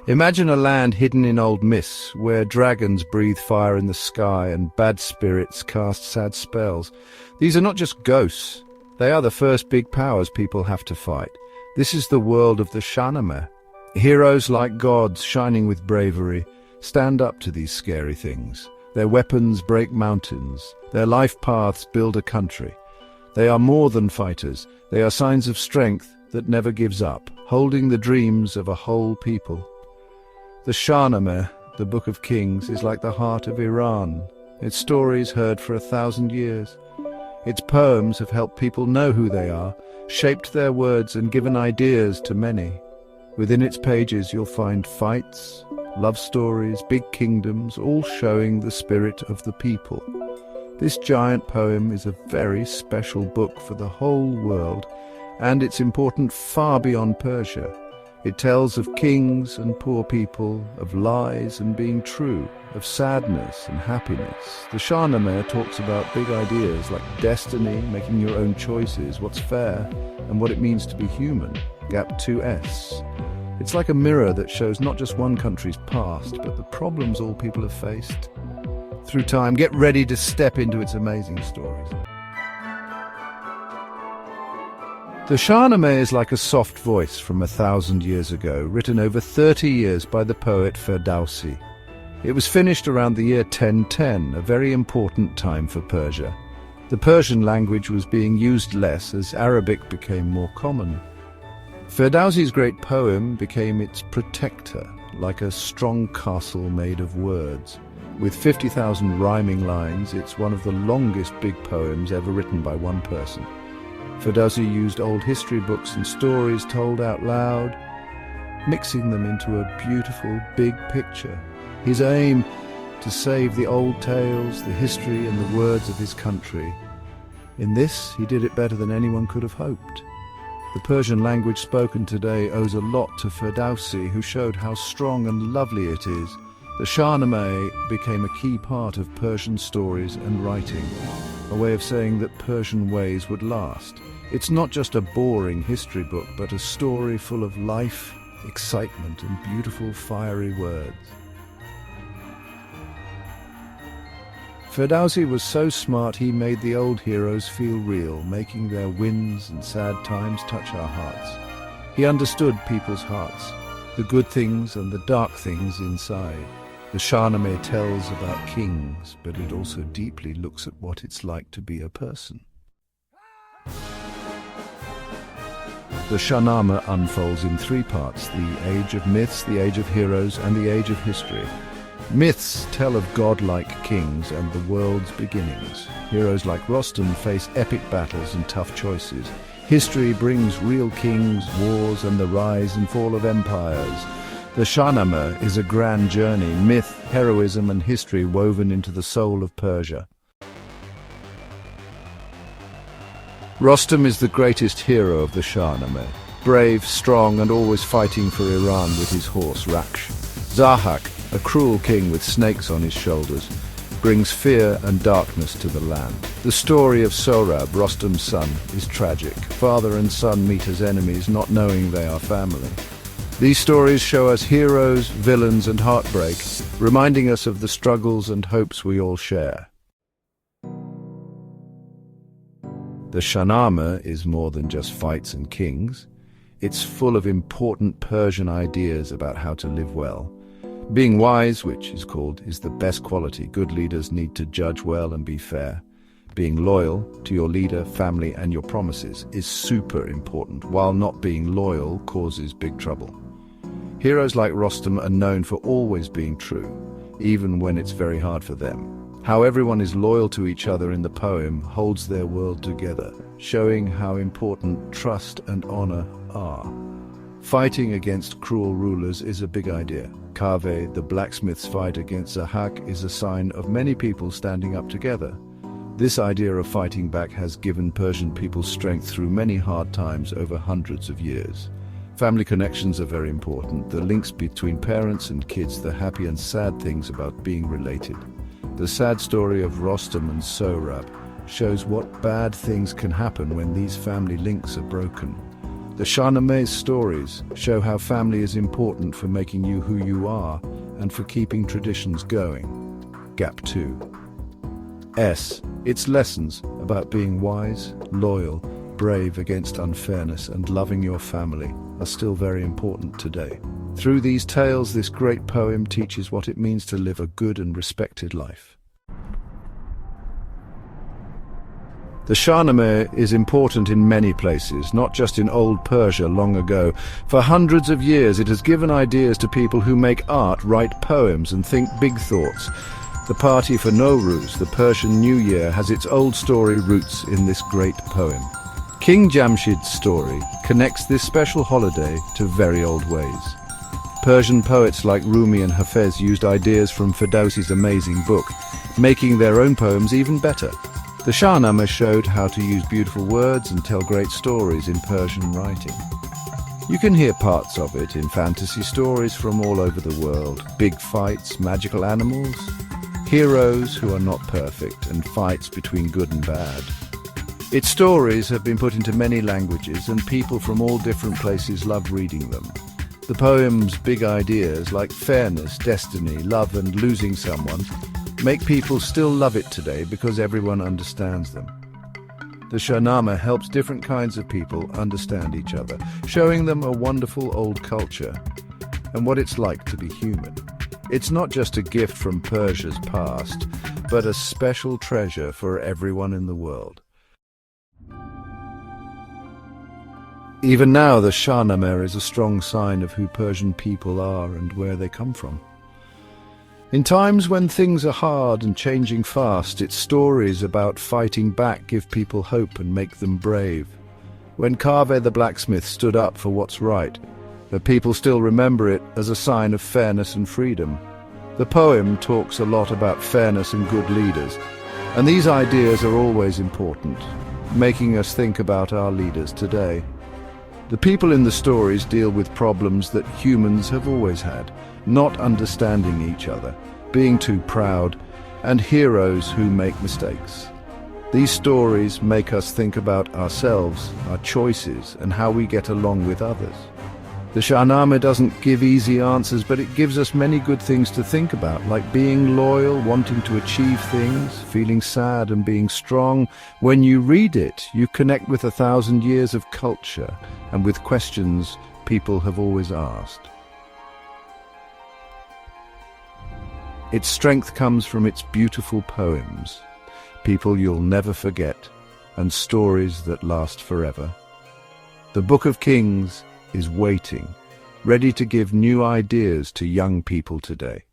Imagine a land hidden in old myths, where dragons breathe fire in the sky and bad spirits cast sad spells. These are not just ghosts. They are the first big powers people have to fight. This is the world of the Shahnameh. Heroes like gods, shining with bravery, stand up to these scary things. Their weapons break mountains. Their life paths build a country. They are more than fighters. They are signs of strength that never gives up, holding the dreams of a whole people. The Shahnameh, the Book of Kings, is like the heart of Iran. Its stories heard for 1,000 years. Its poems have helped people know who they are, shaped their words and given ideas to many. Within its pages you'll find fights, love stories, big kingdoms, all showing the spirit of the people. This giant poem is a very special book for the whole world, and it's important far beyond Persia. It tells of kings and poor people, of lies and being true, of sadness and happiness. The Shahnameh talks about big ideas like destiny, making your own choices, what's fair, and what it means to be human. Gap 2S. It's like a mirror that shows not just one country's past, but the problems all people have faced through time. Get ready to step into its amazing stories. The Shahnameh is like a soft voice from 1,000 years ago, written over 30 years by the poet Ferdowsi. It was finished around the year 1010, a very important time for Persia. The Persian language was being used less as Arabic became more common. Ferdowsi's great poem became its protector, like a strong castle made of words. With 50,000 rhyming lines, it's one of the longest big poems ever written by one person. Ferdowsi used old history books and stories told out loud, mixing them into a beautiful big picture. His aim to save the old tales, the history and the words of his country. In this, he did it better than anyone could have hoped. The Persian language spoken today owes a lot to Ferdowsi, who showed how strong and lovely it is. The Shahnameh became a key part of Persian stories and writing, a way of saying that Persian ways would last. It's not just a boring history book, but a story full of life, excitement, and beautiful fiery words. Ferdowsi was so smart he made the old heroes feel real, making their wins and sad times touch our hearts. He understood people's hearts, the good things and the dark things inside. The Shahnameh tells about kings, but it also deeply looks at what it's like to be a person. The Shahnameh unfolds in 3 parts: the age of myths, the age of heroes, and the age of history. Myths tell of godlike kings and the world's beginnings. Heroes like Rostam face epic battles and tough choices. History brings real kings, wars, and the rise and fall of empires. The Shahnameh is a grand journey, myth, heroism, and history woven into the soul of Persia. Rostam is the greatest hero of the Shahnameh. Brave, strong, and always fighting for Iran with his horse Raksh. Zahhak, a cruel king with snakes on his shoulders, brings fear and darkness to the land. The story of Sohrab, Rostam's son, is tragic. Father and son meet as enemies, not knowing they are family. These stories show us heroes, villains, and heartbreak, reminding us of the struggles and hopes we all share. The Shahnameh is more than just fights and kings. It's full of important Persian ideas about how to live well. Being wise, which is the best quality. Good leaders need to judge well and be fair. Being loyal to your leader, family, and your promises is super important, while not being loyal causes big trouble. Heroes like Rostam are known for always being true, even when it's very hard for them. How everyone is loyal to each other in the poem holds their world together, showing how important trust and honor are. Fighting against cruel rulers is a big idea. Kaveh, the blacksmith's fight against Zahhak, is a sign of many people standing up together. This idea of fighting back has given Persian people strength through many hard times over hundreds of years. Family connections are very important, the links between parents and kids, the happy and sad things about being related. The sad story of Rostam and Sohrab shows what bad things can happen when these family links are broken. The Shahnameh stories show how family is important for making you who you are and for keeping traditions going. Gap 2. Its lessons about being wise, loyal, brave against unfairness and loving your family are still very important today. Through these tales, this great poem teaches what it means to live a good and respected life. The Shahnameh is important in many places, not just in old Persia long ago. For hundreds of years it has given ideas to people who make art, write poems and think big thoughts. The party for Nowruz, the Persian New Year, has its old story roots in this great poem. King Jamshid's story connects this special holiday to very old ways. Persian poets like Rumi and Hafiz used ideas from Ferdowsi's amazing book, making their own poems even better. The Shahnameh showed how to use beautiful words and tell great stories in Persian writing. You can hear parts of it in fantasy stories from all over the world. Big fights, magical animals, heroes who are not perfect, and fights between good and bad. Its stories have been put into many languages, and people from all different places love reading them. The poem's big ideas like fairness, destiny, love and losing someone make people still love it today because everyone understands them. The Shahnameh helps different kinds of people understand each other, showing them a wonderful old culture and what it's like to be human. It's not just a gift from Persia's past, but a special treasure for everyone in the world. Even now, the Shahnameh is a strong sign of who Persian people are and where they come from. In times when things are hard and changing fast, its stories about fighting back give people hope and make them brave. When Kaveh the blacksmith stood up for what's right, the people still remember it as a sign of fairness and freedom. The poem talks a lot about fairness and good leaders, and these ideas are always important, making us think about our leaders today. The people in the stories deal with problems that humans have always had: not understanding each other, being too proud, and heroes who make mistakes. These stories make us think about ourselves, our choices, and how we get along with others. The Shahnameh doesn't give easy answers, but it gives us many good things to think about, like being loyal, wanting to achieve things, feeling sad and being strong. When you read it, you connect with 1,000 years of culture and with questions people have always asked. Its strength comes from its beautiful poems, people you'll never forget, and stories that last forever. The Book of Kings is waiting, ready to give new ideas to young people today.